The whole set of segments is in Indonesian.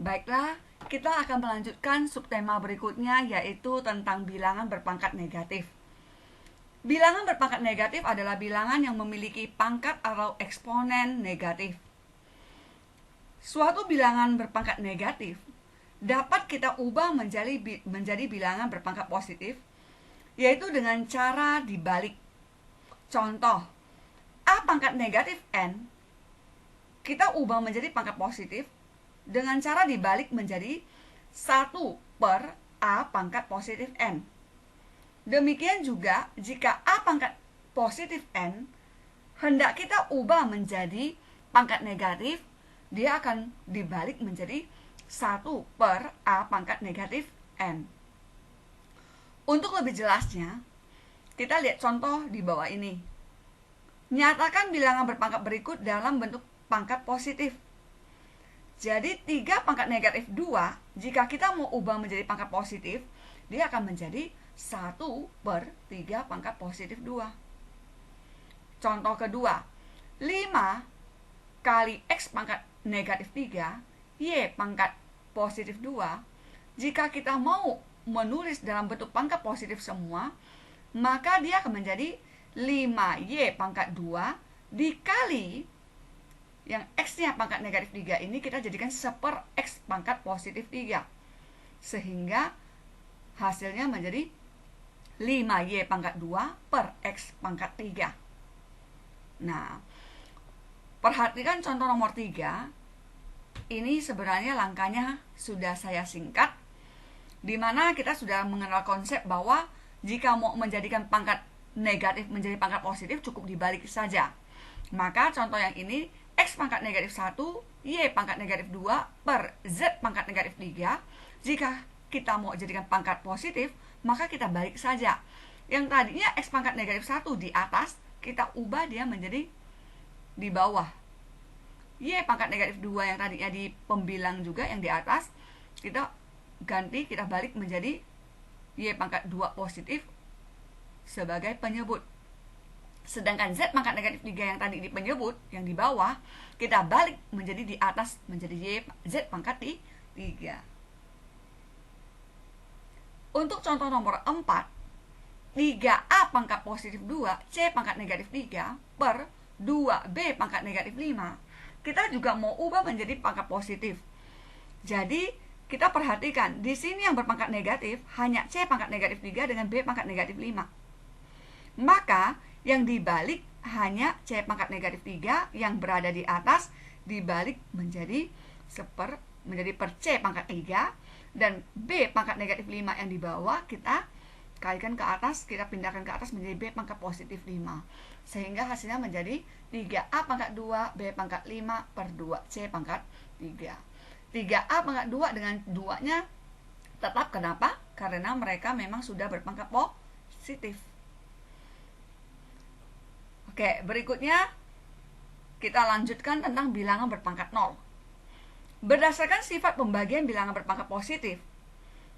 Baiklah, kita akan melanjutkan subtema berikutnya, yaitu tentang bilangan berpangkat negatif. Bilangan berpangkat negatif adalah bilangan yang memiliki pangkat atau eksponen negatif. Suatu bilangan berpangkat negatif dapat kita ubah menjadi bilangan berpangkat positif, yaitu dengan cara dibalik. Contoh, A pangkat negatif N kita ubah menjadi pangkat positif dengan cara dibalik menjadi 1 per A pangkat positif N. Demikian juga jika A pangkat positif N hendak kita ubah menjadi pangkat negatif, dia akan dibalik menjadi 1 per A pangkat negatif N. Untuk lebih jelasnya, kita lihat contoh di bawah ini. Nyatakan bilangan berpangkat berikut dalam bentuk pangkat positif. Jadi 3 pangkat negatif 2, jika kita mau ubah menjadi pangkat positif, dia akan menjadi 1 per 3 pangkat positif 2. Contoh kedua, 5 kali X pangkat negatif 3, Y pangkat positif 2. Jika kita mau menulis dalam bentuk pangkat positif semua, maka dia akan menjadi 5Y pangkat 2 dikali yang X-nya pangkat negatif 3 ini kita jadikan 1 per X pangkat positif 3. Sehingga hasilnya menjadi 5Y pangkat 2 per X pangkat 3. Nah, perhatikan contoh nomor 3. Ini sebenarnya langkahnya sudah saya singkat, di mana kita sudah mengenal konsep bahwa jika mau menjadikan pangkat negatif menjadi pangkat positif cukup dibalik saja. Maka contoh yang ini, X pangkat negatif 1, Y pangkat negatif 2 per Z pangkat negatif 3. Jika kita mau jadikan pangkat positif, maka kita balik saja. Yang tadinya X pangkat negatif 1 di atas, kita ubah dia menjadi di bawah. Y pangkat negatif 2 yang tadinya di pembilang juga yang di atas, kita ganti, kita balik menjadi Y pangkat 2 positif sebagai penyebut. Sedangkan Z pangkat negatif 3 yang tadi di penyebut, yang di bawah, kita balik menjadi di atas, menjadi Z pangkat 3. Untuk contoh nomor 4, 3A pangkat positif 2, C pangkat negatif 3 per 2B pangkat negatif 5. Kita juga mau ubah menjadi pangkat positif. Jadi, kita perhatikan, di sini yang berpangkat negatif hanya C pangkat negatif 3 dengan B pangkat negatif 5. Maka, yang dibalik hanya C pangkat negatif 3 yang berada di atas dibalik menjadi per C pangkat 3, dan B pangkat negatif 5 yang di bawah kita kalikan ke atas, kita pindahkan ke atas menjadi B pangkat positif 5. Sehingga hasilnya menjadi 3A pangkat 2, B pangkat 5 per 2, C pangkat 3. 3A pangkat 2 dengan 2-nya tetap, kenapa? Karena mereka memang sudah berpangkat positif. Oke, berikutnya kita lanjutkan tentang bilangan berpangkat 0. Berdasarkan sifat pembagian bilangan berpangkat positif,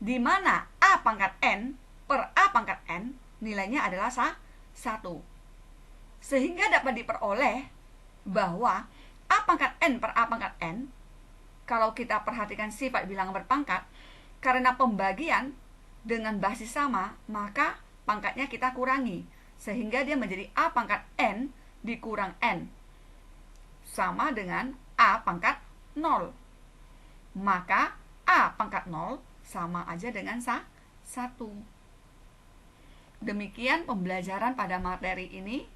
di mana A pangkat N per A pangkat N nilainya adalah 1. Sehingga dapat diperoleh bahwa A pangkat N per A pangkat N, kalau kita perhatikan sifat bilangan berpangkat, karena pembagian dengan basis sama, maka pangkatnya kita kurangi. Sehingga dia menjadi A pangkat N dikurang N, sama dengan A pangkat 0. Maka A pangkat 0 sama aja dengan 1. Demikian pembelajaran pada materi ini.